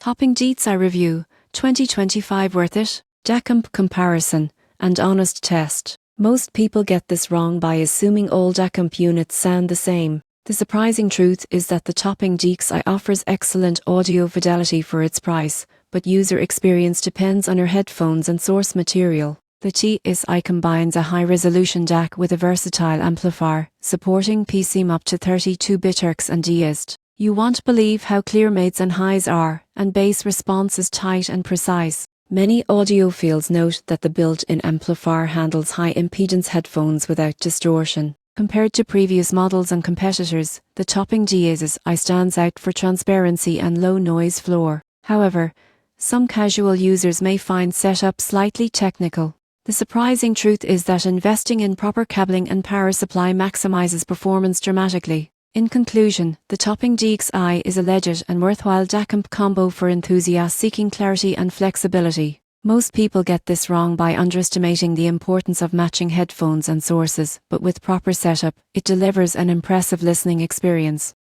Topping DX5 review, 2025 worth it? DACAMP comparison, and honest test. Most people get this wrong by assuming all DACAMP units sound the same. The surprising truth is that the topping DX5 offers excellent audio fidelity for its price, but user experience depends on your headphones and source material. The DX5 combines a high-resolution DAC with a versatile amplifier, supporting PCM up to 32-bit Hz and DXd. You won't believe how clear mids and highs are, and bass response is tight and precise. Many audiophiles note that the built-in amplifier handles high-impedance headphones without distortion. Compared to previous models and competitors, the topping DX5 stands out for transparency and low noise floor. However, some casual users may find setup slightly technical. The surprising truth is that investing in proper cabling and power supply maximizes performance dramatically. In conclusion, the topping DX5 is a legit and worthwhile DACAMP combo for enthusiasts seeking clarity and flexibility. Most people get this wrong by underestimating the importance of matching headphones and sources, but with proper setup, it delivers an impressive listening experience.